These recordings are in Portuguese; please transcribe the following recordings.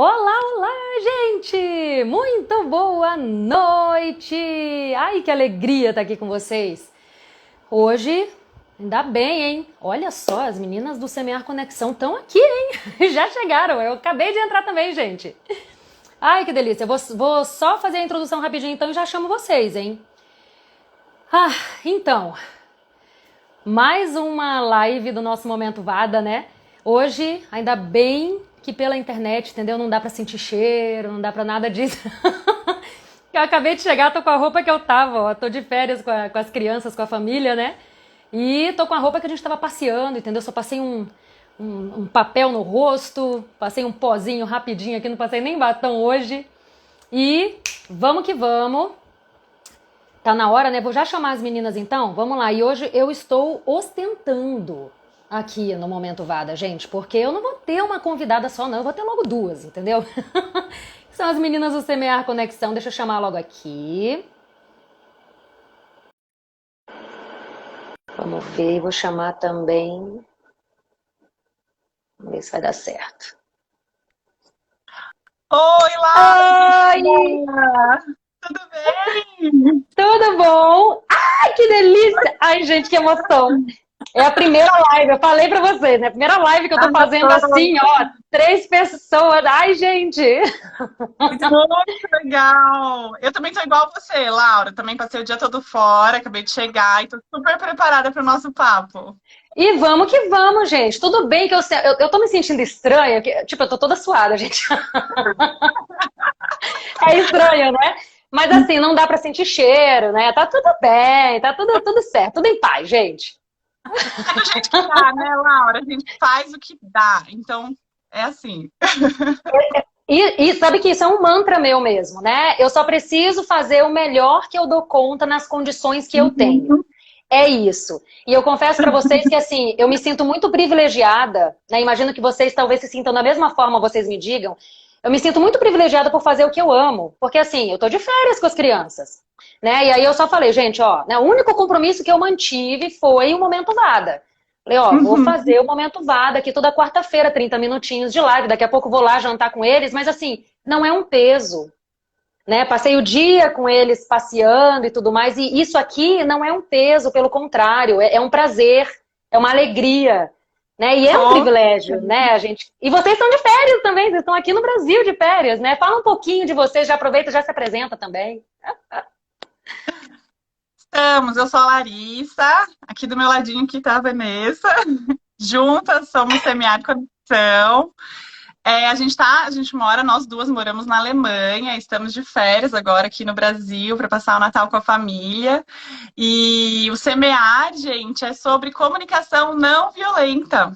Olá, olá, gente! Muito boa noite! Ai, que alegria estar aqui com vocês. Hoje, ainda bem, hein? Olha só, as meninas do Semear Conexão estão aqui, hein? Já chegaram, eu acabei de entrar também, gente. Ai, que delícia. Eu vou só fazer a introdução rapidinho então e já chamo vocês, hein? Ah, então, mais uma live do nosso Momento Vada, né? Hoje, ainda bem que pela internet, entendeu? Não dá pra sentir cheiro, não dá pra nada disso. Eu acabei de chegar, tô com a roupa que eu tava, ó. Tô de férias com as crianças, com a família, né? E tô com a roupa que a gente tava passeando, entendeu? Só passei um papel no rosto, passei um pozinho rapidinho aqui, não passei nem batom hoje. E vamos que vamos. Tá na hora, né? Vou já chamar as meninas então. Vamos lá. E hoje eu estou ostentando aqui no Momento Vada, gente, porque eu não vou ter uma convidada só, não. Eu vou ter logo duas, entendeu? São as meninas do Semear Conexão. Deixa eu chamar logo aqui. Vamos ver. Vou chamar também. Vamos ver se vai dar certo. Oi, Laura! Oi! Tudo bem? Tudo bom? Ai, que delícia! Ai, gente, que emoção! É a primeira live, eu falei pra vocês, né? A primeira live que eu tô fazendo assim, ó, 3 pessoas. Ai, gente! Muito legal! Eu também tô igual você, Laura. Também passei o dia todo fora, acabei de chegar e tô super preparada para o nosso papo. E vamos que vamos, gente. Tudo bem que eu tô me sentindo estranha, tipo, eu tô toda suada, gente. É estranho, né? Mas assim, não dá pra sentir cheiro, né? Tá tudo bem, tá tudo certo, tudo em paz, gente. É do jeito que dá, né, Laura? A gente faz o que dá. Então, é assim. E sabe que isso é um mantra meu mesmo, né? Eu só preciso fazer o melhor que eu dou conta nas condições que eu tenho. É isso. E eu confesso pra vocês que, assim, eu me sinto muito privilegiada, né? Imagino que vocês talvez se sintam da mesma forma, vocês me digam. Eu me sinto muito privilegiada por fazer o que eu amo. Porque, assim, eu tô de férias com as crianças, né? E aí eu só falei, gente, ó, né, o único compromisso que eu mantive foi o Momento Vada. Falei, ó, vou fazer o Momento Vada aqui toda quarta-feira, 30 minutinhos de live. Daqui a pouco vou lá jantar com eles, mas, assim, não é um peso. Né? Passei o dia com eles passeando e tudo mais, e isso aqui não é um peso, pelo contrário, é um prazer, é uma alegria, né? E é um privilégio, né, a gente. E vocês estão de férias também, vocês estão aqui no Brasil de férias, né? Fala um pouquinho de vocês, já aproveita, já se apresenta também. Estamos, eu sou a Larissa, aqui do meu ladinho aqui tá a Vanessa. Juntas somos Semear Conexão. A gente mora, nós duas moramos na Alemanha, estamos de férias agora aqui no Brasil para passar o Natal com a família. E o Semear, gente, é sobre comunicação não violenta,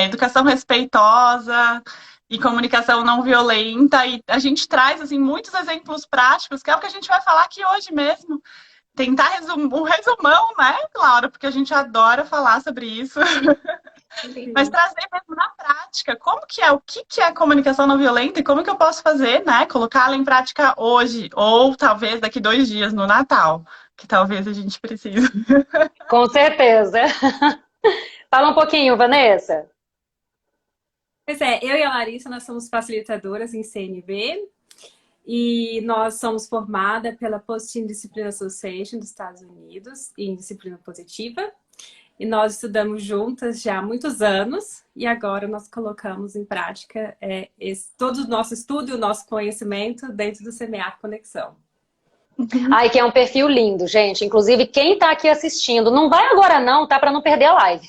educação respeitosa e comunicação não violenta. E a gente traz assim muitos exemplos práticos, que é o que a gente vai falar aqui hoje mesmo. Tentar um resumão, né, Laura? Porque a gente adora falar sobre isso. Mas trazer mesmo na prática, como que é, o que que é comunicação não violenta e como que eu posso fazer, né? Colocá-la em prática hoje, ou talvez daqui 2 dias no Natal, que talvez a gente precise. Com certeza. Fala um pouquinho, Vanessa. Pois é, eu e a Larissa, nós somos facilitadoras em CNV e nós somos formadas pela Positive Discipline Association dos Estados Unidos em disciplina positiva. E nós estudamos juntas já há muitos anos e agora nós colocamos em prática todo o nosso estudo e o nosso conhecimento dentro do Semear Conexão. Ai, que é um perfil lindo, gente. Inclusive, quem tá aqui assistindo, não vai agora não, tá? Pra não perder a live.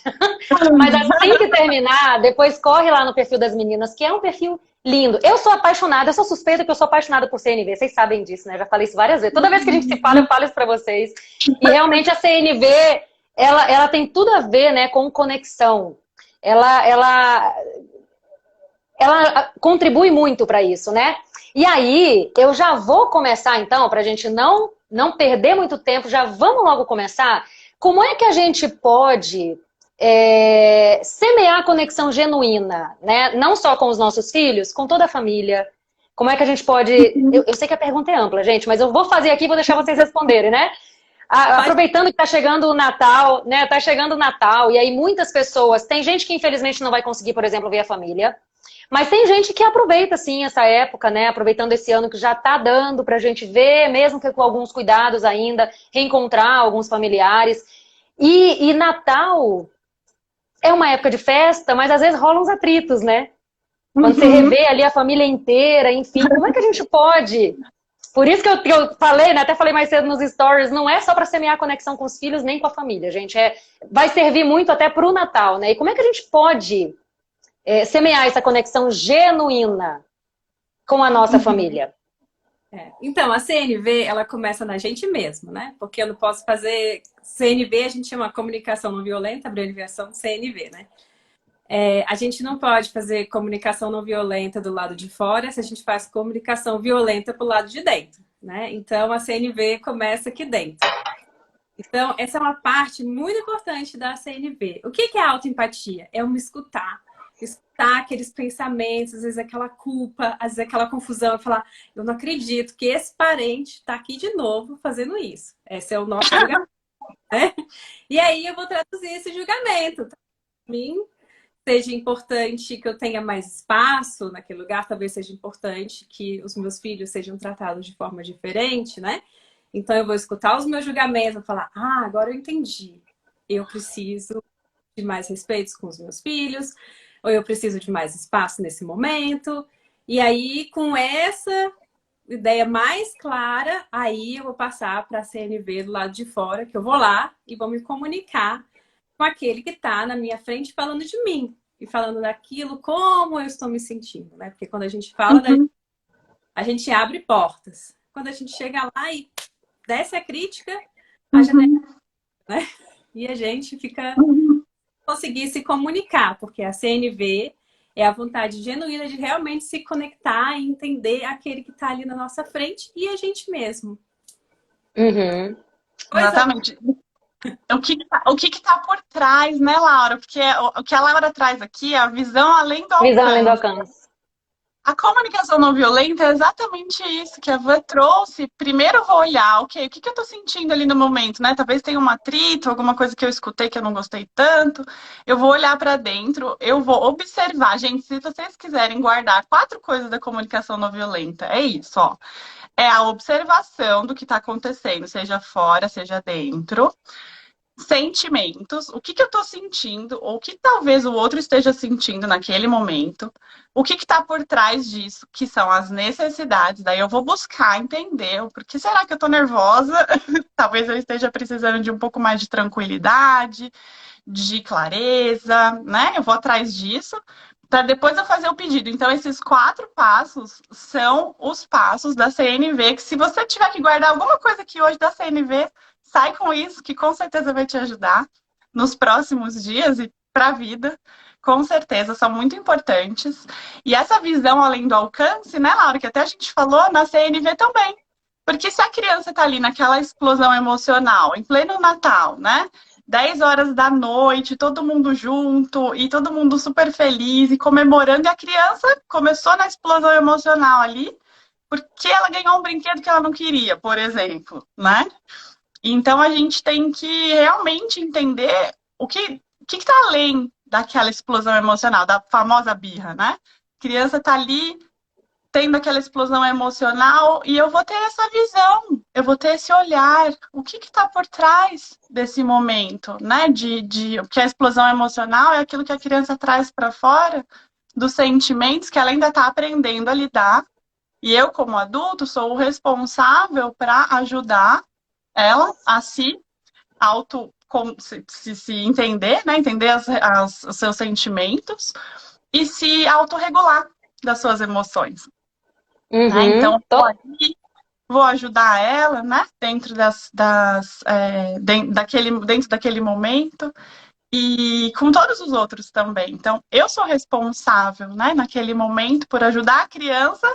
Mas assim que terminar, depois corre lá no perfil das meninas, que é um perfil lindo. Eu sou apaixonada, eu sou suspeita que eu sou apaixonada por CNV. Vocês sabem disso, né? Já falei isso várias vezes. Toda vez que a gente se fala, eu falo isso pra vocês. E realmente a CNV, ela tem tudo a ver, né, com conexão. Ela contribui muito para isso, né? E aí, eu já vou começar então, para a gente não perder muito tempo, já vamos logo começar. Como é que a gente pode semear a conexão genuína, né? Não só com os nossos filhos, com toda a família. Como é que a gente pode... Eu sei que a pergunta é ampla, gente, mas eu vou fazer aqui e vou deixar vocês responderem, né? Aproveitando que tá chegando o Natal, né? Tá chegando o Natal, e aí muitas pessoas... Tem gente que infelizmente não vai conseguir, por exemplo, ver a família. Mas tem gente que aproveita, sim, essa época, né? Aproveitando esse ano que já tá dando pra gente ver, mesmo que com alguns cuidados ainda, reencontrar alguns familiares. E Natal é uma época de festa, mas às vezes rolam uns atritos, né? Quando você Uhum. revê ali a família inteira, enfim, como é que a gente pode? Por isso que eu falei, né? Até falei mais cedo nos stories, não é só para semear a conexão com os filhos, nem com a família, gente. Vai servir muito até para o Natal, né? E como é que a gente pode semear essa conexão genuína com a nossa família? Então, a CNV, ela começa na gente mesmo, né? Porque eu não posso fazer... CNV, a gente chama comunicação não violenta, abreviação CNV, né? A gente não pode fazer comunicação não violenta do lado de fora se a gente faz comunicação violenta pro lado de dentro, né? Então, a CNV começa aqui dentro. Então, essa é uma parte muito importante da CNV. O que é autoempatia? É uma escutar aqueles pensamentos, às vezes aquela culpa, às vezes aquela confusão, falar, eu não acredito que esse parente está aqui de novo fazendo isso. Esse é o nosso julgamento, né? E aí eu vou traduzir esse julgamento. Para mim, seja importante que eu tenha mais espaço naquele lugar, talvez seja importante que os meus filhos sejam tratados de forma diferente, né? Então eu vou escutar os meus julgamentos, vou falar, agora eu entendi. Eu preciso de mais respeito com os meus filhos, ou eu preciso de mais espaço nesse momento. E aí, com essa ideia mais clara, aí eu vou passar para a CNV do lado de fora, que eu vou lá e vou me comunicar com aquele que está na minha frente falando de mim. E falando daquilo, como eu estou me sentindo, né? Porque quando a gente fala, a gente abre portas. Quando a gente chega lá e desce a crítica, a janela, né? E a gente fica... conseguir se comunicar, porque a CNV é a vontade genuína de realmente se conectar e entender aquele que está ali na nossa frente e a gente mesmo. Uhum. Exatamente. O que tá por trás, né, Laura? Porque o que a Laura traz aqui é a visão além do alcance. Visão além do alcance. A comunicação não violenta é exatamente isso que a Van trouxe. Primeiro eu vou olhar, ok, o que eu tô sentindo ali no momento, né? Talvez tenha um atrito, alguma coisa que eu escutei que eu não gostei tanto. Eu vou olhar para dentro, eu vou observar. Gente, se vocês quiserem guardar 4 coisas da comunicação não violenta, é isso, ó. É a observação do que está acontecendo, seja fora, seja dentro. Sentimentos, o que eu estou sentindo, ou o que talvez o outro esteja sentindo naquele momento, o que está por trás disso, que são as necessidades, daí eu vou buscar entender o porquê será que eu estou nervosa, talvez eu esteja precisando de um pouco mais de tranquilidade, de clareza, né? Eu vou atrás disso, para depois eu fazer o pedido. Então, esses 4 passos são os passos da CNV, que se você tiver que guardar alguma coisa aqui hoje da CNV, sai com isso, que com certeza vai te ajudar nos próximos dias e para a vida. Com certeza, são muito importantes. E essa visão além do alcance, né, Laura, que até a gente falou, na CNV também. Porque se a criança está ali naquela explosão emocional, em pleno Natal, né? 10 horas da noite, todo mundo junto, e todo mundo super feliz e comemorando, e a criança começou na explosão emocional ali, porque ela ganhou um brinquedo que ela não queria, por exemplo, né? Então, a gente tem que realmente entender o que está além daquela explosão emocional, da famosa birra, né? A criança está ali tendo aquela explosão emocional e eu vou ter essa visão, eu vou ter esse olhar. O que está por trás desse momento, né? Porque a explosão emocional é aquilo que a criança traz para fora dos sentimentos que ela ainda está aprendendo a lidar. E eu, como adulto, sou o responsável para ajudar ela a se se entender, né? Entender os seus sentimentos e se autorregular das suas emoções. Né? Então, vou ajudar ela, né? Dentro dentro daquele momento e com todos os outros também. Então, eu sou responsável, né? Naquele momento por ajudar a criança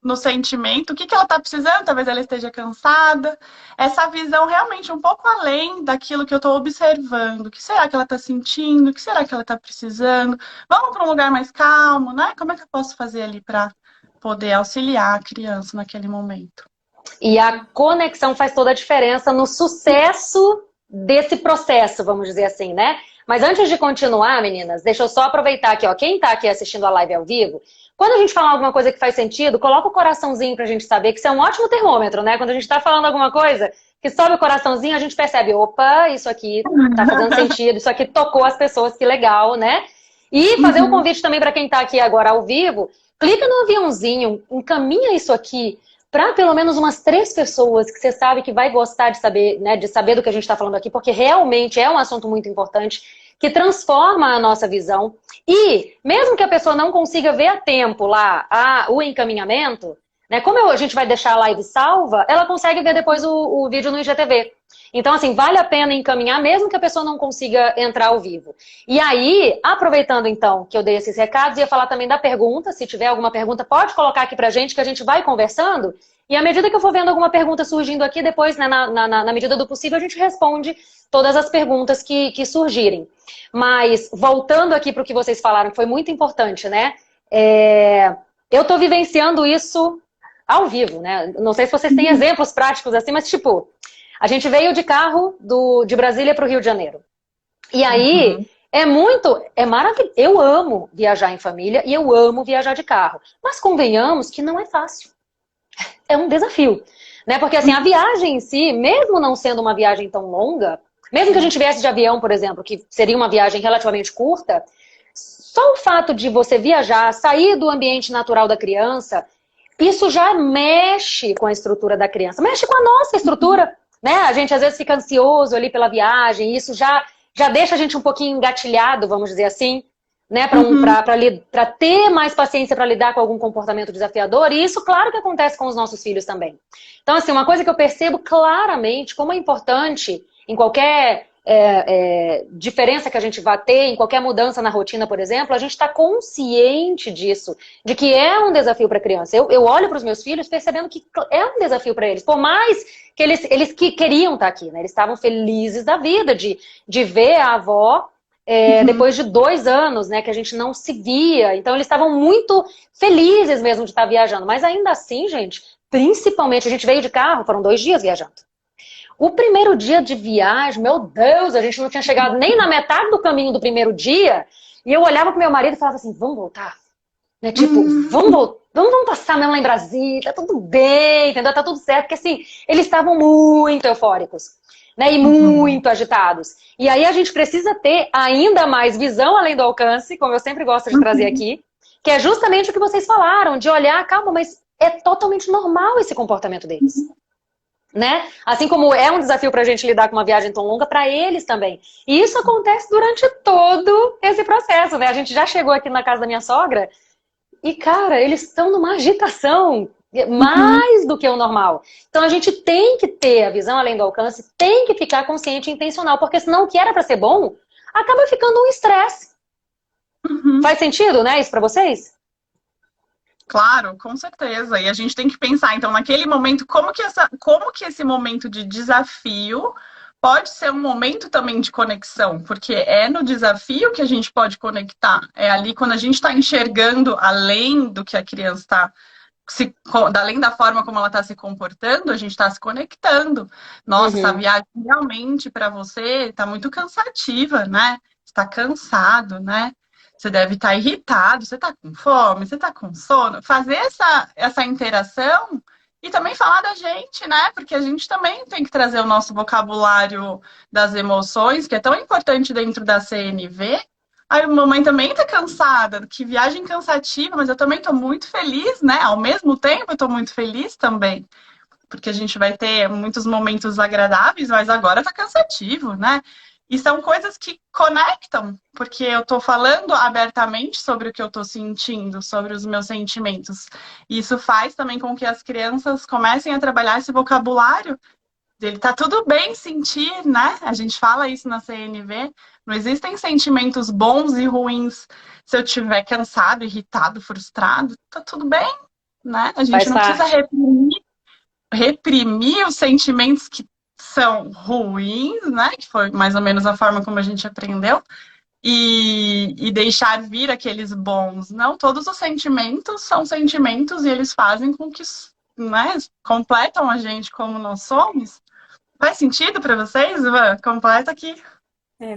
no sentimento, o que ela está precisando, talvez ela esteja cansada. Essa visão realmente um pouco além daquilo que eu estou observando. O que será que ela está sentindo? O que será que ela está precisando? Vamos para um lugar mais calmo, né? Como é que eu posso fazer ali para poder auxiliar a criança naquele momento? E a conexão faz toda a diferença no sucesso desse processo, vamos dizer assim, né? Mas antes de continuar, meninas, deixa eu só aproveitar aqui, ó. Quem tá aqui assistindo a live ao vivo, quando a gente falar alguma coisa que faz sentido, coloca o coraçãozinho pra gente saber, que isso é um ótimo termômetro, né? Quando a gente tá falando alguma coisa que sobe o coraçãozinho, a gente percebe, opa, isso aqui tá fazendo sentido, isso aqui tocou as pessoas, que legal, né? E fazer um convite também para quem tá aqui agora ao vivo, clica no aviãozinho, encaminha isso aqui para pelo menos umas 3 pessoas que você sabe que vai gostar de saber, né, de saber do que a gente está falando aqui, porque realmente é um assunto muito importante que transforma a nossa visão. E mesmo que a pessoa não consiga ver a tempo lá o encaminhamento, né, como a gente vai deixar a live salva, ela consegue ver depois o vídeo no IGTV. Então, assim, vale a pena encaminhar, mesmo que a pessoa não consiga entrar ao vivo. E aí, aproveitando então que eu dei esses recados, ia falar também da pergunta. Se tiver alguma pergunta, pode colocar aqui pra gente, que a gente vai conversando. E à medida que eu for vendo alguma pergunta surgindo aqui, depois, né, na medida do possível, a gente responde todas as perguntas que surgirem. Mas, voltando aqui para o que vocês falaram, que foi muito importante, né? Eu tô vivenciando isso ao vivo, né? Não sei se vocês têm exemplos práticos assim, mas tipo... A gente veio de carro de Brasília para o Rio de Janeiro. E aí, é maravilhoso. Eu amo viajar em família e eu amo viajar de carro. Mas convenhamos que não é fácil. É um desafio. Né? Porque assim, a viagem em si, mesmo não sendo uma viagem tão longa, mesmo que a gente viesse de avião, por exemplo, que seria uma viagem relativamente curta, só o fato de você viajar, sair do ambiente natural da criança, isso já mexe com a estrutura da criança. Mexe com a nossa estrutura. Né? A gente às vezes fica ansioso ali pela viagem, e isso já deixa a gente um pouquinho engatilhado, vamos dizer assim, né? Para ter mais paciência para lidar com algum comportamento desafiador, e isso, claro que acontece com os nossos filhos também. Então, assim, uma coisa que eu percebo claramente, como é importante em qualquer diferença que a gente vá ter, em qualquer mudança na rotina, por exemplo, a gente está consciente disso, de que é um desafio para a criança. Eu olho para os meus filhos percebendo que é um desafio para eles, por mais que eles que queriam estar aqui, né? Eles estavam felizes da vida de ver a avó depois de 2 anos, né, que a gente não se via. Então eles estavam muito felizes mesmo de estar viajando, mas ainda assim, gente, principalmente a gente veio de carro, foram 2 dias viajando. O primeiro dia de viagem, meu Deus, a gente não tinha chegado nem na metade do caminho do primeiro dia, e eu olhava pro meu marido e falava assim, vamos voltar? Né? Tipo, vamos passar mesmo lá em Brasília, tá tudo bem, entendeu? Tá tudo certo, porque assim, eles estavam muito eufóricos, né? E muito agitados. E aí a gente precisa ter ainda mais visão além do alcance, como eu sempre gosto de trazer aqui, que é justamente o que vocês falaram, de olhar, calma, mas é totalmente normal esse comportamento deles. Né? Assim como é um desafio pra gente lidar com uma viagem tão longa, para eles também. E isso acontece durante todo esse processo, né? A gente já chegou aqui na casa da minha sogra e, cara, eles estão numa agitação mais do que o normal. Então a gente tem que ter a visão além do alcance, tem que ficar consciente e intencional, porque senão o que era pra ser bom acaba ficando um estresse. Faz sentido, né, isso pra vocês? Claro, com certeza. E a gente tem que pensar, então, naquele momento, como que esse momento de desafio pode ser um momento também de conexão, porque é no desafio que a gente pode conectar. É ali quando a gente está enxergando além do que a criança está, além da forma como ela está se comportando, a gente está se conectando. Nossa, essa viagem realmente para você está muito cansativa, né? Está cansado, né? Você deve estar irritado, você está com fome, você está com sono. Fazer essa interação e também falar da gente, né? Porque a gente também tem que trazer o nosso vocabulário das emoções, que é tão importante dentro da CNV. Aí a mamãe também está cansada, que viagem cansativa, mas eu também estou muito feliz, né? Ao mesmo tempo eu estou muito feliz também. Porque a gente vai ter muitos momentos agradáveis, mas agora está cansativo, né? E são coisas que conectam, porque eu estou falando abertamente sobre o que eu estou sentindo, sobre os meus sentimentos. E isso faz também com que as crianças comecem a trabalhar esse vocabulário. Ele tá tudo bem sentir, né? A gente fala isso na CNV. Não existem sentimentos bons e ruins. Se eu estiver cansado, irritado, frustrado, tá tudo bem, né? A gente não precisa reprimir os sentimentos que são ruins, né? Que foi mais ou menos a forma como a gente aprendeu. E deixar vir aqueles bons. Não, todos os sentimentos são sentimentos e eles fazem com que, né, completam a gente como nós somos. Faz sentido para vocês, Ivan? Completa aqui.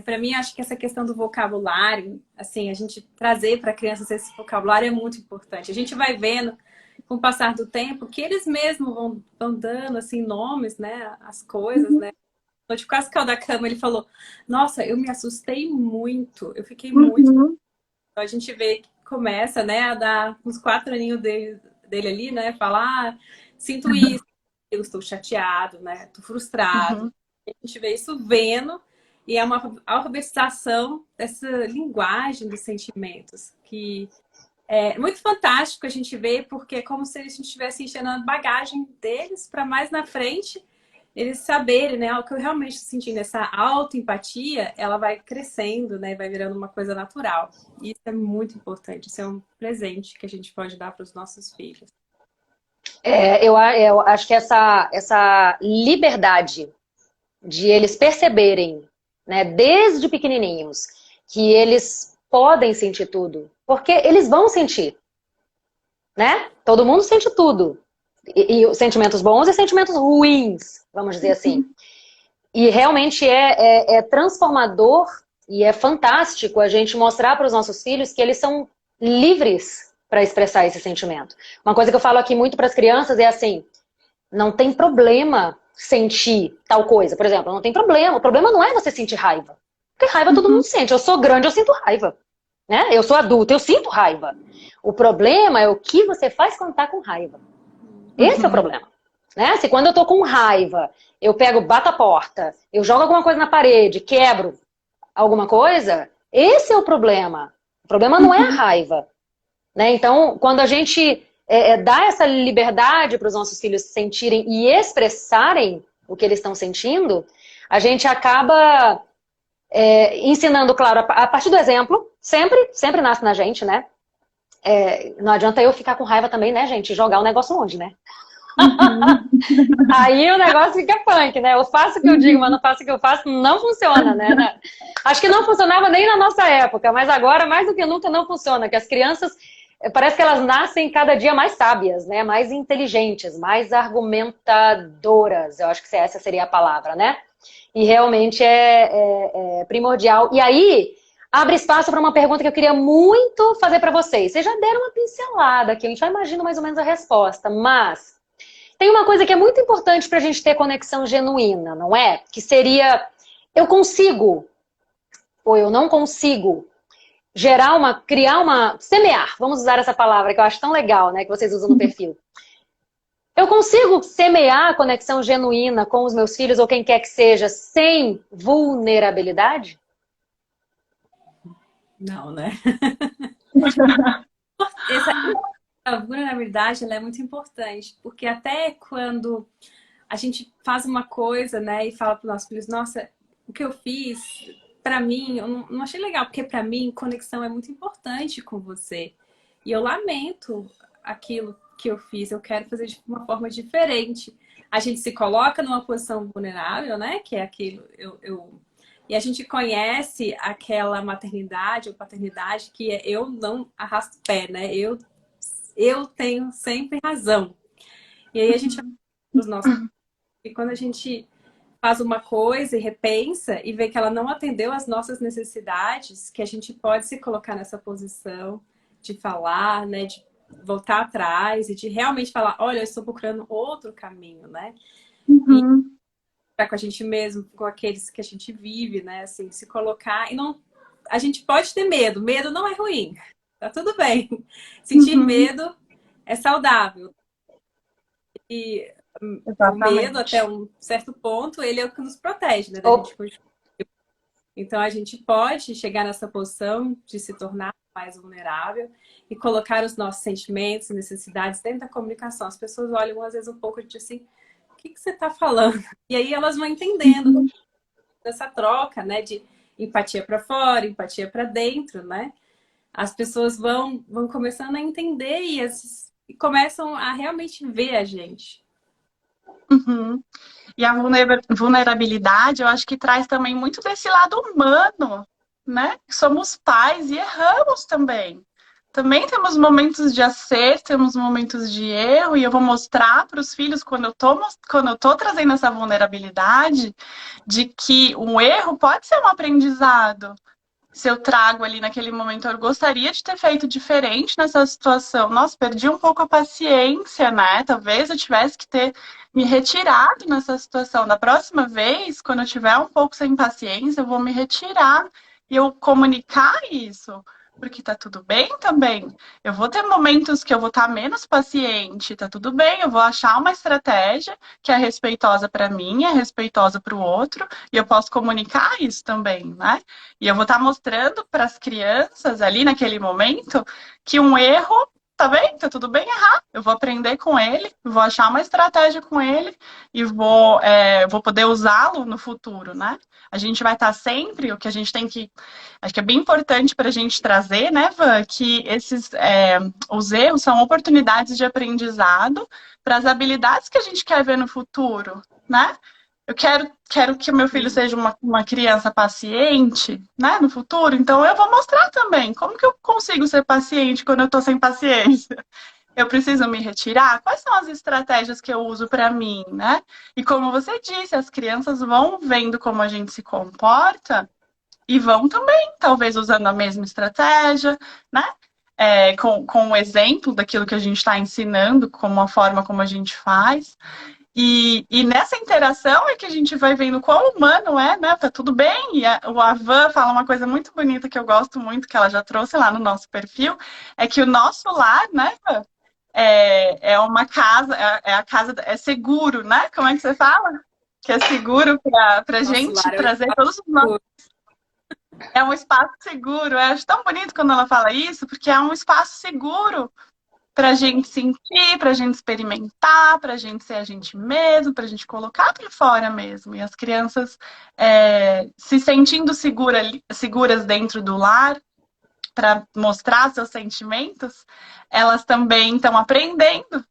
Para mim, acho que essa questão do vocabulário, assim, a gente trazer para crianças esse vocabulário é muito importante. A gente vai vendo, com o passar do tempo, que eles mesmos vão dando, assim, nomes, né, as coisas, né. De quase caiu da cama, ele falou, nossa, eu me assustei muito, eu fiquei muito... Uhum. Então, a gente vê que começa, né, a dar uns 4 aninhos dele ali, né, falar, ah, sinto isso, eu estou chateado, né, estou frustrado. Uhum. A gente vê isso vendo, e é uma alfabetização dessa linguagem dos sentimentos, que é muito fantástico a gente ver, porque é como se a gente estivesse enchendo a bagagem deles para mais na frente eles saberem, né, o que eu realmente estou sentindo, essa autoempatia, ela vai crescendo, né, vai virando uma coisa natural. E isso é muito importante, isso é um presente que a gente pode dar para os nossos filhos. Eu acho que essa liberdade de eles perceberem, né, desde pequenininhos, que eles podem sentir tudo, porque eles vão sentir, né? Todo mundo sente tudo. E sentimentos bons e sentimentos ruins, vamos dizer assim. E realmente é transformador e é fantástico a gente mostrar para os nossos filhos que eles são livres para expressar esse sentimento. Uma coisa que eu falo aqui muito para as crianças é assim, não tem problema sentir tal coisa. Por exemplo, não tem problema. O problema não é você sentir raiva. Porque raiva todo mundo sente. Eu sou grande, eu sinto raiva. Né? Eu sou adulta, eu sinto raiva. O problema é o que você faz quando tá com raiva. Esse é o problema. Né? Se quando eu tô com raiva, eu pego, bato a porta, eu jogo alguma coisa na parede, quebro alguma coisa, esse é o problema. O problema não é a raiva. Né? Então, quando a gente dá essa liberdade para os nossos filhos sentirem e expressarem o que eles estão sentindo, a gente acaba ensinando, claro, a partir do exemplo, sempre nasce na gente, né? Não adianta eu ficar com raiva também, né, gente? Jogar o negócio longe, né? Aí o negócio fica punk, né? Eu faço o que eu digo, mas não faço o que eu faço, não funciona, né? Acho que não funcionava nem na nossa época, mas agora, mais do que nunca, não funciona. Que as crianças, parece que elas nascem cada dia mais sábias, né? Mais inteligentes, mais argumentadoras. Eu acho que essa seria a palavra, né? E realmente é primordial. E aí, abre espaço para uma pergunta que eu queria muito fazer para vocês. Vocês já deram uma pincelada aqui, a gente já imagina mais ou menos a resposta, mas tem uma coisa que é muito importante para a gente ter conexão genuína, não é? Que seria, eu consigo, ou eu não consigo, semear, vamos usar essa palavra que eu acho tão legal, né, que vocês usam no perfil. Eu consigo semear a conexão genuína com os meus filhos ou quem quer que seja sem vulnerabilidade? Não, né? A vulnerabilidade, ela é muito importante, porque até quando a gente faz uma coisa, né, e fala para os nossos filhos, nossa, o que eu fiz, para mim, eu não achei legal, porque para mim, conexão é muito importante com você. E eu lamento aquilo que eu fiz, eu quero fazer de uma forma diferente. A gente se coloca numa posição vulnerável, né, que é aquilo, e a gente conhece aquela maternidade ou paternidade que eu não arrasto pé, né, eu tenho sempre razão. E aí a gente os nossos... E quando a gente faz uma coisa e repensa e vê que ela não atendeu às nossas necessidades, que a gente pode se colocar nessa posição de falar, né, de voltar atrás e de realmente falar, olha, eu estou procurando outro caminho, né? Uhum. E com a gente mesmo, com aqueles que a gente vive, né? Assim, se colocar e não... A gente pode ter medo, medo não é ruim. Tá tudo bem. Sentir medo é saudável. E o medo, até um certo ponto, ele é o que nos protege, né? Então, a gente pode chegar nessa posição de se tornar mais vulnerável e colocar os nossos sentimentos e necessidades dentro da comunicação. As pessoas olham, às vezes, um pouco de assim, o que você está falando? E aí elas vão entendendo essa troca, né? De empatia para fora, empatia para dentro, né? As pessoas vão começando a entender e começam a realmente ver a gente. Uhum. E a vulnerabilidade, eu acho que traz também muito desse lado humano, né? Somos pais e erramos também. também temos momentos de acerto, temos momentos de erro, e eu vou mostrar para os filhos, quando eu tô trazendo essa vulnerabilidade, de que um erro pode ser um aprendizado. Se eu trago ali naquele momento, eu gostaria de ter feito diferente nessa situação. Nossa, perdi um pouco a paciência, né? Talvez eu tivesse que ter me retirado nessa situação. Da próxima vez, quando eu tiver um pouco sem paciência, eu vou me retirar e eu comunicar isso. Porque tá tudo bem também. Eu vou ter momentos que eu vou estar menos paciente, tá tudo bem. Eu vou achar uma estratégia que é respeitosa para mim, é respeitosa para o outro, e eu posso comunicar isso também, né? E eu vou estar mostrando para as crianças ali naquele momento que um erro, tá bem? Tá tudo bem errar. Eu vou aprender com ele, vou achar uma estratégia com ele e vou poder usá-lo no futuro, né? A gente vai estar sempre, o que a gente tem que... Acho que é bem importante para a gente trazer, né, Van, que os erros são oportunidades de aprendizado para as habilidades que a gente quer ver no futuro, né? Eu quero que o meu filho seja uma criança paciente, né, no futuro, então eu vou mostrar também como que eu consigo ser paciente quando eu estou sem paciência. Eu preciso me retirar? Quais são as estratégias que eu uso para mim, né? E como você disse, as crianças vão vendo como a gente se comporta e vão também, talvez, usando a mesma estratégia, né? Com o exemplo daquilo que a gente está ensinando, como a forma como a gente faz. E nessa interação é que a gente vai vendo quão humano é, né? Tá tudo bem. E o Avan fala uma coisa muito bonita que eu gosto muito, que ela já trouxe lá no nosso perfil, é que o nosso lar, né, Van, é uma casa, a casa, é seguro, né? Como é que você fala? Que é seguro para gente trazer todos os nossos... É um espaço seguro. Eu acho tão bonito quando ela fala isso, porque é um espaço seguro para a gente sentir, para a gente experimentar, para a gente ser a gente mesmo, para a gente colocar para fora mesmo. E as crianças se sentindo seguras dentro do lar, para mostrar seus sentimentos, elas também estão aprendendo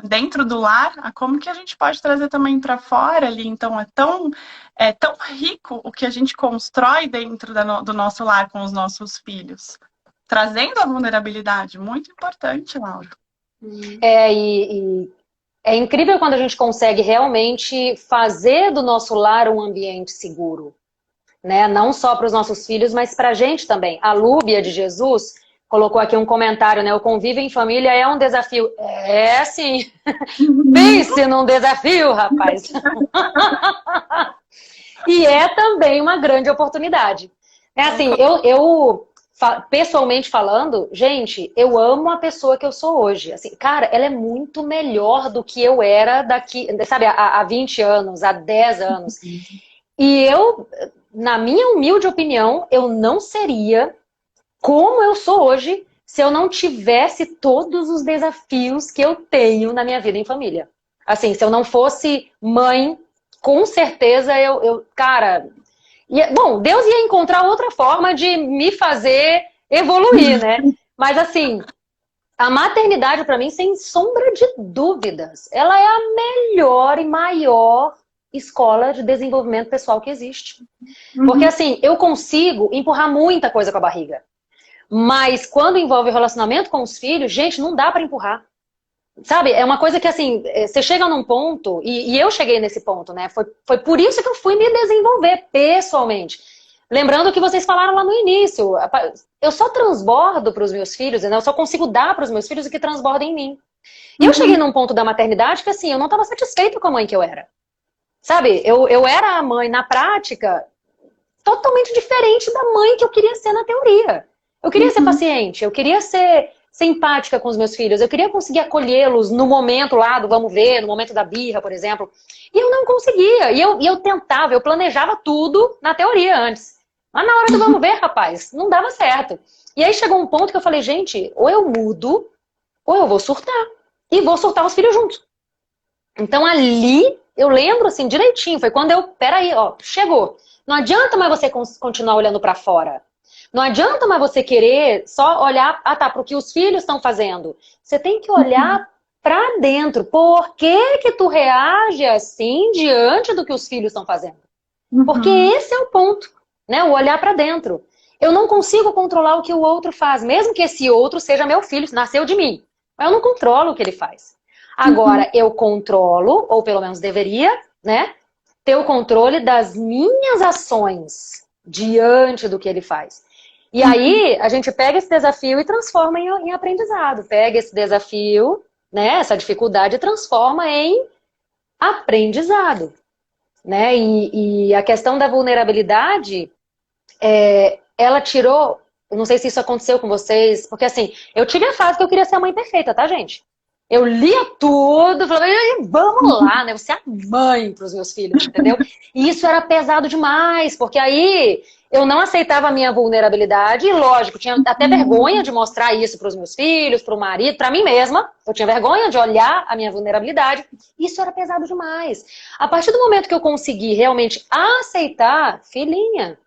dentro do lar a como que a gente pode trazer também para fora ali. Então é tão rico o que a gente constrói dentro do nosso lar com os nossos filhos. Trazendo a vulnerabilidade, muito importante, Laura. E é incrível quando a gente consegue realmente fazer do nosso lar um ambiente seguro, né? Não só para os nossos filhos, mas para a gente também. A Lúbia de Jesus colocou aqui um comentário, né? O convívio em família é um desafio. É, sim. Pense num desafio, rapaz. E é também uma grande oportunidade. É assim, pessoalmente falando, gente, eu amo a pessoa que eu sou hoje. Assim, cara, ela é muito melhor do que eu era sabe, há 20 anos, há 10 anos. E eu, na minha humilde opinião, eu não seria como eu sou hoje se eu não tivesse todos os desafios que eu tenho na minha vida em família. Assim, se eu não fosse mãe, com certeza cara... Bom, Deus ia encontrar outra forma de me fazer evoluir, né? Mas assim, a maternidade para mim, sem sombra de dúvidas, ela é a melhor e maior escola de desenvolvimento pessoal que existe. Porque assim, eu consigo empurrar muita coisa com a barriga. Mas quando envolve relacionamento com os filhos, gente, não dá para empurrar. Sabe, é uma coisa que assim, você chega num ponto, e eu cheguei nesse ponto, né? Foi por isso que eu fui me desenvolver pessoalmente. Lembrando o que vocês falaram lá no início, eu só transbordo para os meus filhos, né? Eu só consigo dar para os meus filhos o que transborda em mim. E eu cheguei num ponto da maternidade que assim, eu não estava satisfeita com a mãe que eu era. Sabe, eu era a mãe na prática totalmente diferente da mãe que eu queria ser na teoria. Eu queria ser paciente, eu queria ser empática com os meus filhos, eu queria conseguir acolhê-los no momento lá do vamos ver, no momento da birra, por exemplo. E eu não conseguia. E eu tentava, eu planejava tudo na teoria antes. Mas na hora do vamos ver, rapaz, não dava certo. E aí chegou um ponto que eu falei, gente, ou eu mudo, ou eu vou surtar. E vou surtar os filhos juntos. Então ali, eu lembro assim, direitinho, foi quando peraí, ó, chegou. Não adianta mais você continuar olhando pra fora. Não adianta mais você querer só olhar para o que os filhos estão fazendo. Você tem que olhar para dentro. Por que tu reage assim diante do que os filhos estão fazendo? Porque esse é o ponto, né? O olhar para dentro. Eu não consigo controlar o que o outro faz, mesmo que esse outro seja meu filho, nasceu de mim. Mas eu não controlo o que ele faz. Agora, eu controlo, ou pelo menos deveria, né, ter o controle das minhas ações diante do que ele faz. E aí, a gente pega esse desafio e transforma em aprendizado. Pega esse desafio, né, essa dificuldade, e transforma em aprendizado. Né? E a questão da vulnerabilidade, ela tirou... Eu não sei se isso aconteceu com vocês, porque assim, eu tive a fase que eu queria ser a mãe perfeita, tá, gente? Eu lia tudo, falava, vamos lá, né? Você é a mãe para os meus filhos, entendeu? E isso era pesado demais, porque aí eu não aceitava a minha vulnerabilidade, e lógico, tinha até vergonha de mostrar isso para os meus filhos, para o marido, para mim mesma. Eu tinha vergonha de olhar a minha vulnerabilidade. Isso era pesado demais. A partir do momento que eu consegui realmente aceitar, filhinha,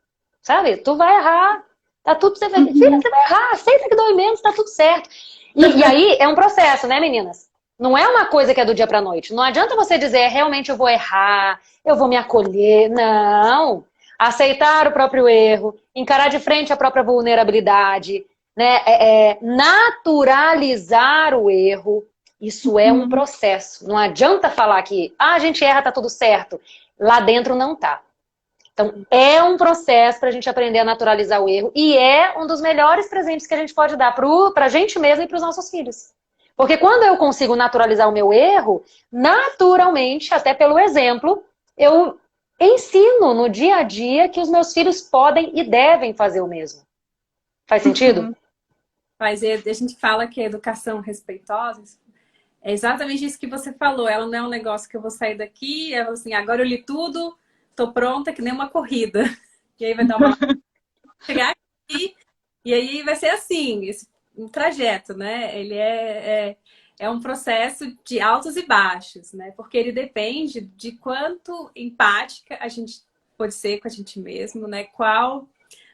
sabe? Tu vai errar. Tá tudo certo. Filha, você vai errar, aceita que dói menos, tá tudo certo. E aí é um processo, né, meninas? Não é uma coisa que é do dia pra noite. Não adianta você dizer, realmente eu vou errar, eu vou me acolher. Não. Aceitar o próprio erro, encarar de frente a própria vulnerabilidade, né? Naturalizar o erro. Isso é um processo. Não adianta falar que a gente erra, tá tudo certo. Lá dentro não tá. Então, é um processo para a gente aprender a naturalizar o erro e é um dos melhores presentes que a gente pode dar para a gente mesmo e para os nossos filhos. Porque quando eu consigo naturalizar o meu erro, naturalmente, até pelo exemplo, eu ensino no dia a dia que os meus filhos podem e devem fazer o mesmo. Faz sentido? Mas a gente fala que a educação respeitosa é exatamente isso que você falou. Ela não é um negócio que eu vou sair daqui, é assim, agora eu li tudo, tô pronta que nem uma corrida. E aí vai dar uma... chegar aqui, e aí vai ser assim, um trajeto, né? Ele é um processo de altos e baixos, né? Porque ele depende de quanto empática a gente pode ser com a gente mesmo, né?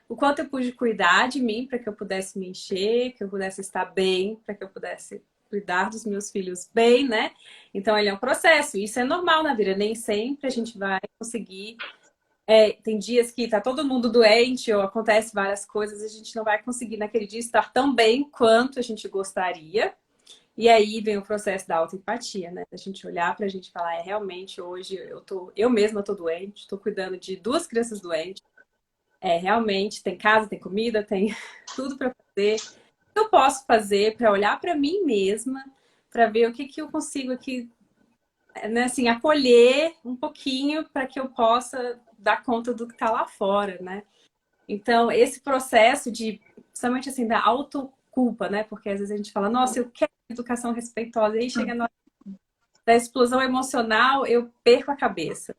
O quanto eu pude cuidar de mim para que eu pudesse me encher, que eu pudesse estar bem, para que eu pudesse cuidar dos meus filhos bem, né? Então, ele é um processo. Isso é normal na vida. Nem sempre a gente vai conseguir. Tem dias que tá todo mundo doente ou acontece várias coisas, a gente não vai conseguir naquele dia estar tão bem quanto a gente gostaria. E aí vem o processo da autoempatia, né? A gente olhar pra gente e falar, realmente hoje eu mesma tô doente, tô cuidando de 2 crianças doentes. Realmente tem casa, tem comida, tem tudo para fazer. O que eu posso fazer para olhar para mim mesma, para ver o que eu consigo aqui, né, assim, acolher um pouquinho para que eu possa dar conta do que está lá fora, né? Então, esse processo de, principalmente assim, da autoculpa, né? Porque às vezes a gente fala, nossa, eu quero educação respeitosa, e aí chega na hora da explosão emocional, eu perco a cabeça.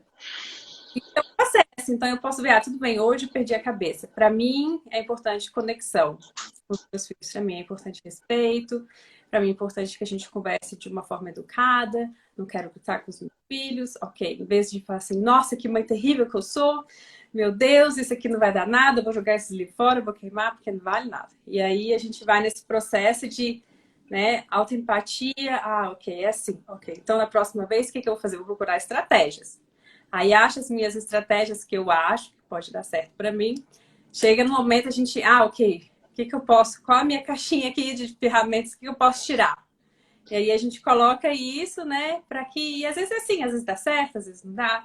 Então, processo. Então, eu posso ver, tudo bem, hoje eu perdi a cabeça. Para mim, é importante conexão com os meus filhos. Para mim, é importante respeito. Para mim, é importante que a gente converse de uma forma educada. Não quero gritar com os meus filhos. Ok, em vez de falar assim, nossa, que mãe terrível que eu sou. Meu Deus, isso aqui não vai dar nada. Eu vou jogar esses livros fora, eu vou queimar, porque não vale nada. E aí, a gente vai nesse processo de, né, autoempatia. Ok, é assim. Ok, então, na próxima vez, o que eu vou fazer? Eu vou procurar estratégias. Aí acho as minhas estratégias que eu acho que pode dar certo para mim. Chega no momento a gente, ok, o que eu posso, qual a minha caixinha aqui de ferramentas que eu posso tirar? E aí a gente coloca isso, né, para que, e às vezes é assim, às vezes dá certo, às vezes não dá.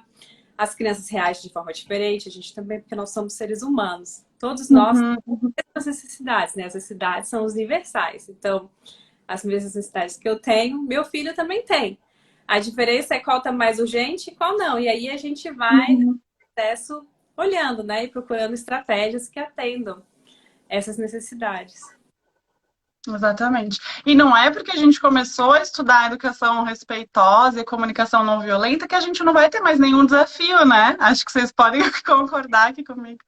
As crianças reagem de forma diferente, a gente também, porque nós somos seres humanos. Todos nós temos as necessidades, né? As necessidades são universais. Então, as mesmas necessidades que eu tenho, meu filho também tem. A diferença é qual tá mais urgente e qual não. E aí a gente vai no processo olhando, né? E procurando estratégias que atendam essas necessidades. Exatamente. E não é porque a gente começou a estudar educação respeitosa e comunicação não violenta que a gente não vai ter mais nenhum desafio, né? Acho que vocês podem concordar aqui comigo.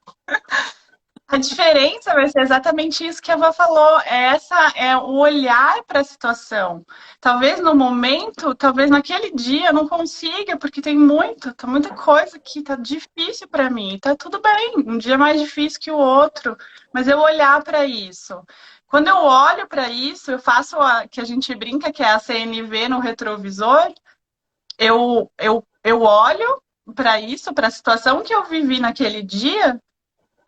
A diferença vai ser exatamente isso que a Vó falou. É o olhar para a situação. Talvez no momento, talvez naquele dia eu não consiga, porque tem muita coisa que tá difícil para mim. Tá tudo bem, um dia é mais difícil que o outro, mas eu olhar para isso. Quando eu olho para isso, eu faço que a gente brinca que é a CNV no retrovisor. Eu olho para isso, para a situação que eu vivi naquele dia,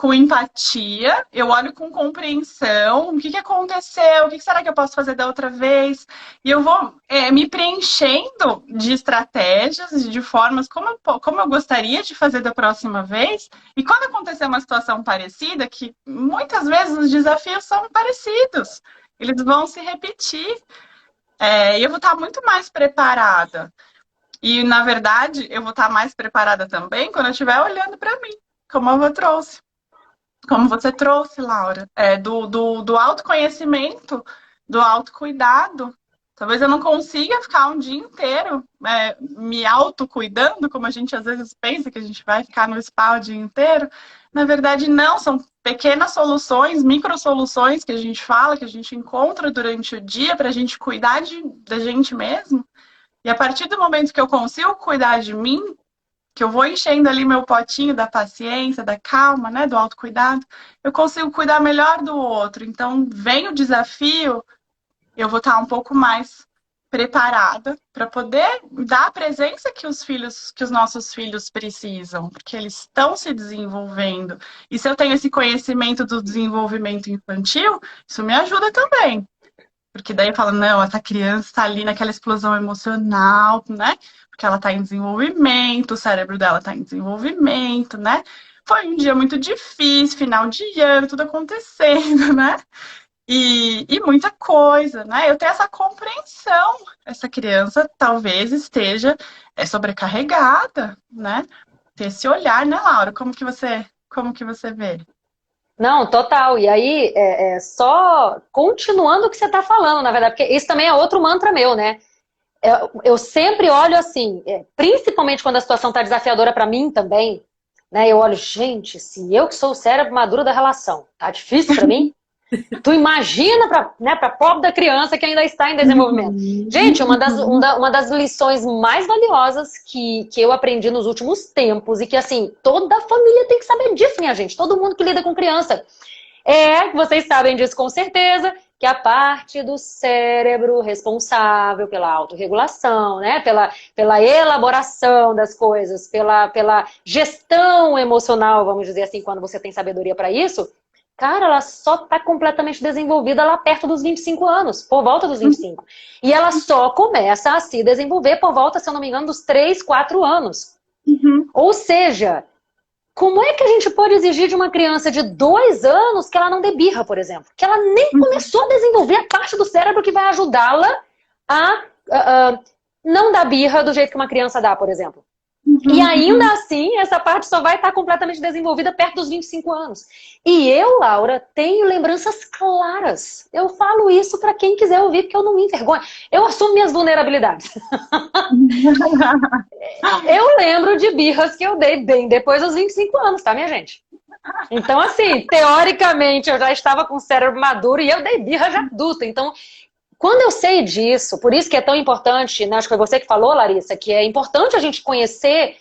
com empatia, eu olho com compreensão, o que aconteceu, o que será que eu posso fazer da outra vez, e eu vou me preenchendo de estratégias, de formas como eu gostaria de fazer da próxima vez, e quando acontecer uma situação parecida, que muitas vezes os desafios são parecidos, eles vão se repetir, e eu vou estar muito mais preparada. E, na verdade, eu vou estar mais preparada também quando eu estiver olhando para mim, como a avó trouxe. Como você trouxe, Laura, do autoconhecimento, do autocuidado. Talvez eu não consiga ficar um dia inteiro me autocuidando, como a gente às vezes pensa que a gente vai ficar no spa o dia inteiro. Na verdade, não, são pequenas soluções, micro soluções que a gente fala, que a gente encontra durante o dia para a gente cuidar da gente mesmo. E a partir do momento que eu consigo cuidar de mim, que eu vou enchendo ali meu potinho da paciência, da calma, né, do autocuidado, eu consigo cuidar melhor do outro. Então, vem o desafio, eu vou estar um pouco mais preparada para poder dar a presença que os nossos filhos precisam, porque eles estão se desenvolvendo. E se eu tenho esse conhecimento do desenvolvimento infantil, isso me ajuda também. Porque daí fala, não, essa criança está ali naquela explosão emocional, né? Porque ela está em desenvolvimento, o cérebro dela está em desenvolvimento, né? Foi um dia muito difícil, final de ano, tudo acontecendo, né? E muita coisa, né? Eu tenho essa compreensão. Essa criança talvez esteja sobrecarregada, né? Ter esse olhar, né, Laura? Como que você vê? Não, total. E aí, só continuando o que você está falando, na verdade, porque isso também é outro mantra meu, né? Eu sempre olho assim, principalmente quando a situação está desafiadora para mim também, né? Eu olho, gente, se eu que sou o cérebro maduro da relação, tá difícil para mim? Tu imagina para a pobre da criança que ainda está em desenvolvimento. Gente, uma das lições mais valiosas que eu aprendi nos últimos tempos e que, assim, toda a família tem que saber disso, minha gente. Todo mundo que lida com criança. Vocês sabem disso com certeza, que a parte do cérebro responsável pela autorregulação, né? Pela elaboração das coisas, pela gestão emocional, vamos dizer assim, quando você tem sabedoria para isso, cara, ela só está completamente desenvolvida lá perto dos 25 anos, por volta dos 25. E ela só começa a se desenvolver por volta, se eu não me engano, dos 3, 4 anos. Ou seja, como é que a gente pode exigir de uma criança de 2 anos que ela não dê birra, por exemplo? Que ela nem começou a desenvolver a parte do cérebro que vai ajudá-la a não dar birra do jeito que uma criança dá, por exemplo. E ainda assim, essa parte só vai estar completamente desenvolvida perto dos 25 anos. E eu, Laura, tenho lembranças claras. Eu falo isso para quem quiser ouvir, porque eu não me envergonho. Eu assumo minhas vulnerabilidades. Eu lembro de birras que eu dei bem depois dos 25 anos, tá, minha gente? Então, assim, teoricamente, eu já estava com o cérebro maduro e eu dei birra já adulta. Então, quando eu sei disso, por isso que é tão importante, né, acho que foi você que falou, Larissa, que é importante a gente conhecer,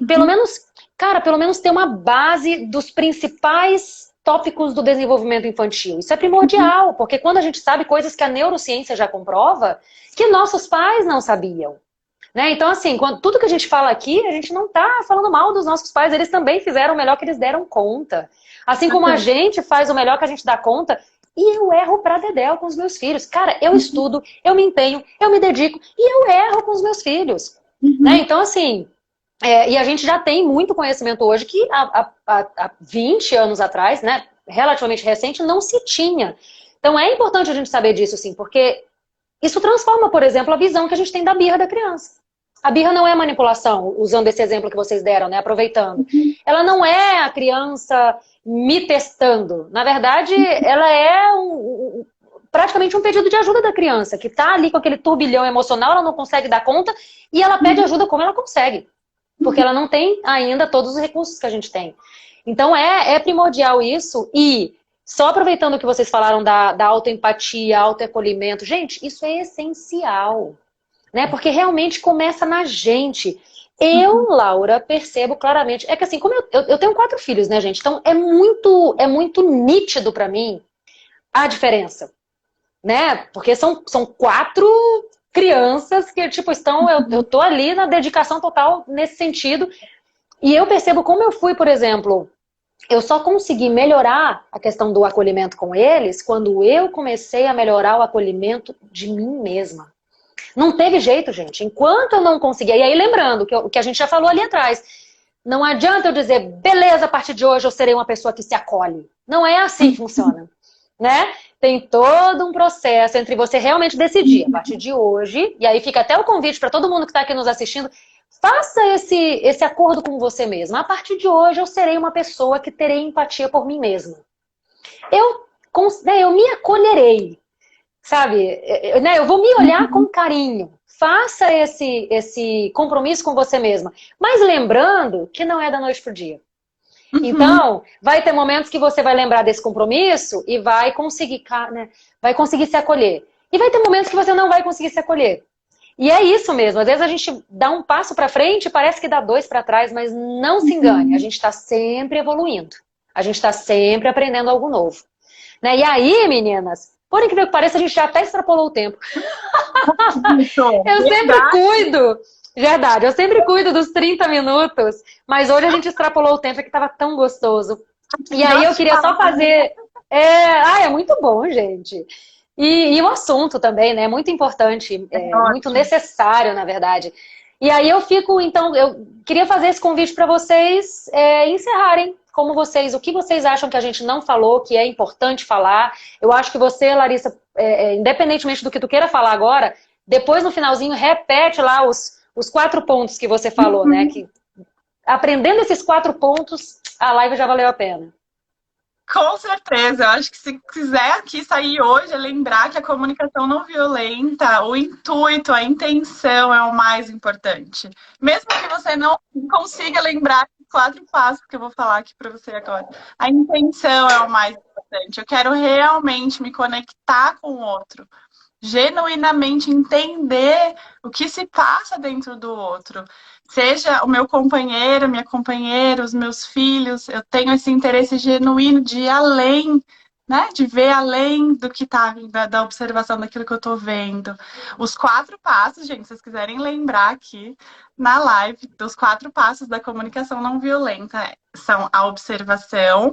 pelo menos ter uma base dos principais tópicos do desenvolvimento infantil. Isso é primordial, porque quando a gente sabe coisas que a neurociência já comprova, que nossos pais não sabiam. Né? Então, assim, tudo que a gente fala aqui, a gente não está falando mal dos nossos pais, eles também fizeram o melhor que eles deram conta. Assim como a gente faz o melhor que a gente dá conta. E eu erro pra dedéu com os meus filhos. Cara, eu estudo, eu me empenho, eu me dedico e eu erro com os meus filhos. Né? Então, assim, e a gente já tem muito conhecimento hoje que há 20 anos atrás, né, relativamente recente, não se tinha. Então é importante a gente saber disso, sim, porque isso transforma, por exemplo, a visão que a gente tem da birra da criança. A birra não é manipulação, usando esse exemplo que vocês deram, né, aproveitando. Ela não é a criança me testando. Na verdade, ela é praticamente um pedido de ajuda da criança, que está ali com aquele turbilhão emocional, ela não consegue dar conta, e ela pede ajuda como ela consegue. Porque ela não tem ainda todos os recursos que a gente tem. Então é primordial isso, e só aproveitando o que vocês falaram da autoempatia, autoacolhimento, gente, isso é essencial. Né? Porque realmente começa na gente. Eu, Laura, percebo claramente. É que assim, como eu tenho 4 filhos, né, gente? Então é muito nítido pra mim a diferença. Né? Porque são 4 crianças que, tipo, eu tô ali na dedicação total nesse sentido. E eu percebo como eu fui, por exemplo, eu só consegui melhorar a questão do acolhimento com eles quando eu comecei a melhorar o acolhimento de mim mesma. Não teve jeito, gente. Enquanto eu não conseguia... E aí, lembrando o que a gente já falou ali atrás, não adianta eu dizer, beleza, a partir de hoje eu serei uma pessoa que se acolhe. Não é assim que funciona, né? Tem todo um processo entre você realmente decidir, a partir de hoje, e aí fica até o convite para todo mundo que está aqui nos assistindo, faça esse acordo com você mesma. A partir de hoje eu serei uma pessoa que terei empatia por mim mesma. Eu me acolherei, sabe? Eu vou me olhar com carinho. Faça esse compromisso com você mesma. Mas lembrando que não é da noite pro dia. Então, vai ter momentos que você vai lembrar desse compromisso e vai conseguir, né, vai conseguir se acolher. E vai ter momentos que você não vai conseguir se acolher. E é isso mesmo. Às vezes a gente dá um passo para frente e parece que dá dois para trás, mas não se engane. A gente está sempre evoluindo. A gente está sempre aprendendo algo novo. Né? E aí, meninas, por incrível que pareça, a gente já até extrapolou o tempo. Eu sempre cuido... Verdade, eu sempre cuido dos 30 minutos, mas hoje a gente extrapolou o tempo que estava tão gostoso. E aí eu queria só fazer... é muito bom, gente. E o assunto também, né? Muito importante, muito necessário, na verdade. E aí eu queria fazer esse convite para vocês encerrarem o que vocês acham que a gente não falou, que é importante falar. Eu acho que você, Larissa, independentemente do que tu queira falar agora, depois no finalzinho repete lá os 4 pontos que você falou, né? Que aprendendo esses 4 pontos, a live já valeu a pena. Com certeza, eu acho que se quiser aqui sair hoje, é lembrar que a comunicação não violenta, o intuito, a intenção é o mais importante. Mesmo que você não consiga lembrar os 4 passos que eu vou falar aqui para você agora, a intenção é o mais importante. Eu quero realmente me conectar com o outro. Genuinamente entender o que se passa dentro do outro. Seja o meu companheiro, minha companheira, os meus filhos, eu tenho esse interesse genuíno de ir além, né? De ver além do que está da observação daquilo que eu estou vendo. Os 4 passos, gente, se vocês quiserem lembrar aqui na live, dos 4 passos da comunicação não violenta são a observação,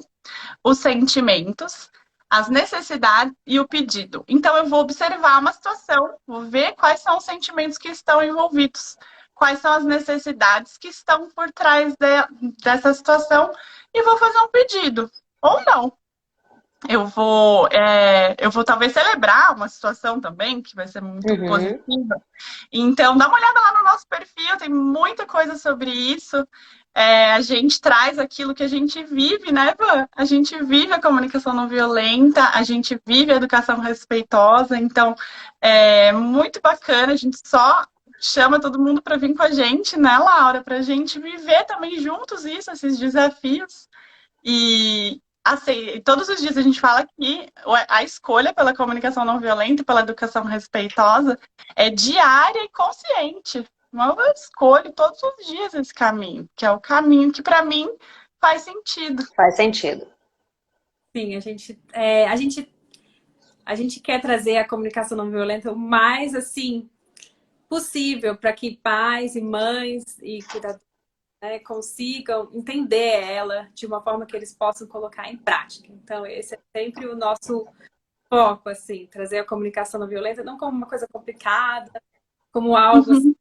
os sentimentos, as necessidades e o pedido. Então, eu vou observar uma situação, vou ver quais são os sentimentos que estão envolvidos, quais são as necessidades que estão por trás dessa situação e vou fazer um pedido. Ou não. Eu vou talvez celebrar uma situação também, que vai ser muito positiva. Então, dá uma olhada lá no nosso perfil, tem muita coisa sobre isso. A gente traz aquilo que a gente vive, né, Van? A gente vive a comunicação não violenta, a gente vive a educação respeitosa, então é muito bacana, a gente só chama todo mundo para vir com a gente, né, Laura? Para a gente viver também juntos isso, esses desafios. E assim, todos os dias a gente fala que a escolha pela comunicação não violenta e pela educação respeitosa é diária e consciente. Eu escolho todos os dias esse caminho, que é o caminho que para mim faz sentido. Faz sentido. Sim, a gente quer trazer a comunicação não violenta o mais assim possível para que pais e mães e cuidadores, né, consigam entender ela de uma forma que eles possam colocar em prática. Então, esse é sempre o nosso foco, assim, trazer a comunicação não violenta não como uma coisa complicada, como algo assim,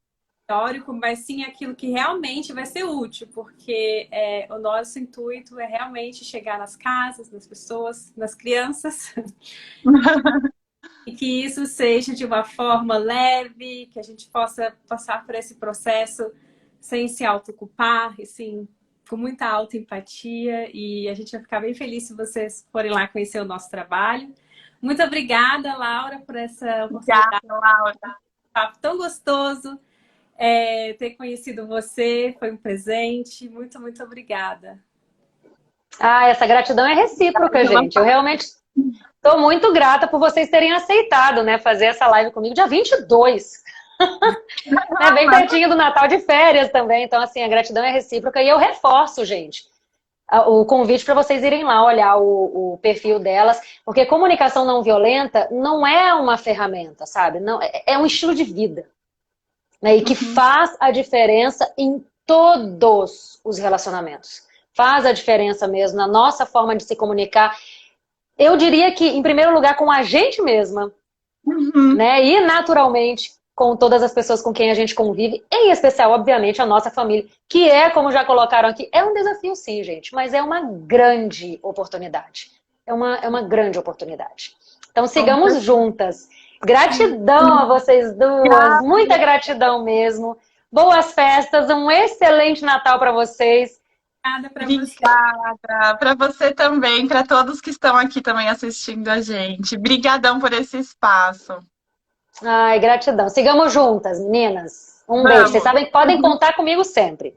teórico, mas sim aquilo que realmente vai ser útil, porque o nosso intuito é realmente chegar nas casas, nas pessoas, nas crianças, e que isso seja de uma forma leve, que a gente possa passar por esse processo sem se autoculpar, e sim, com muita autoempatia, e a gente vai ficar bem feliz se vocês forem lá conhecer o nosso trabalho. Muito obrigada, Laura, por essa oportunidade. Obrigada, Laura. Um papo tão gostoso. Ter conhecido você foi um presente. Muito, muito obrigada. Essa gratidão é recíproca, gente. Eu realmente estou muito grata por vocês terem aceitado, né, fazer essa live comigo dia 22. Bem pertinho do Natal, de férias também. Então, assim, a gratidão é recíproca. E eu reforço, gente, o convite para vocês irem lá olhar o perfil delas, porque comunicação não violenta não é uma ferramenta, sabe? Não, é um estilo de vida. Né, e que faz a diferença em todos os relacionamentos. faz a diferença mesmo na nossa forma de se comunicar. Eu diria que, em primeiro lugar, com a gente mesma, né? E naturalmente com todas as pessoas com quem a gente convive, em especial, obviamente, a nossa família, que é, como já colocaram aqui, é um desafio sim, gente, mas é uma grande oportunidade. É uma grande oportunidade. Então, sigamos juntas. Gratidão a vocês duas, muita gratidão mesmo. Boas festas, um excelente Natal para vocês. Obrigada para você. Obrigada. Para você também, para todos que estão aqui também assistindo a gente. Obrigadão por esse espaço. Ai, gratidão. Sigamos juntas, meninas. Um beijo. Vocês sabem que podem contar comigo sempre.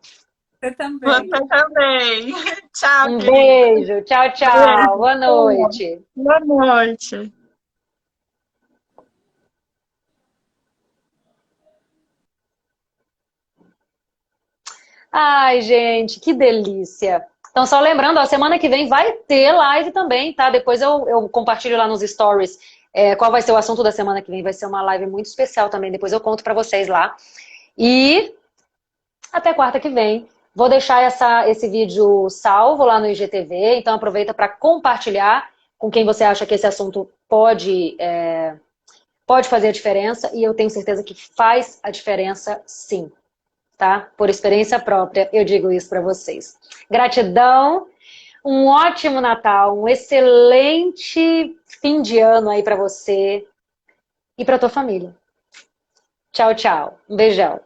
Você também. Você também. Tchau, Um querida. beijo. Tchau, tchau. Boa noite. Boa noite. Ai, gente, que delícia. Então, só lembrando, ó, semana que vem vai ter live também, tá? Depois eu compartilho lá nos stories qual vai ser o assunto da semana que vem. Vai ser uma live muito especial também. Depois eu conto pra vocês lá. E até quarta que vem. Vou deixar esse vídeo salvo lá no IGTV. Então, aproveita para compartilhar com quem você acha que esse assunto pode fazer a diferença. E eu tenho certeza que faz a diferença, sim. Tá? Por experiência própria, eu digo isso para vocês. Gratidão, um ótimo Natal, um excelente fim de ano aí para você e para tua família. Tchau, tchau. Um beijão.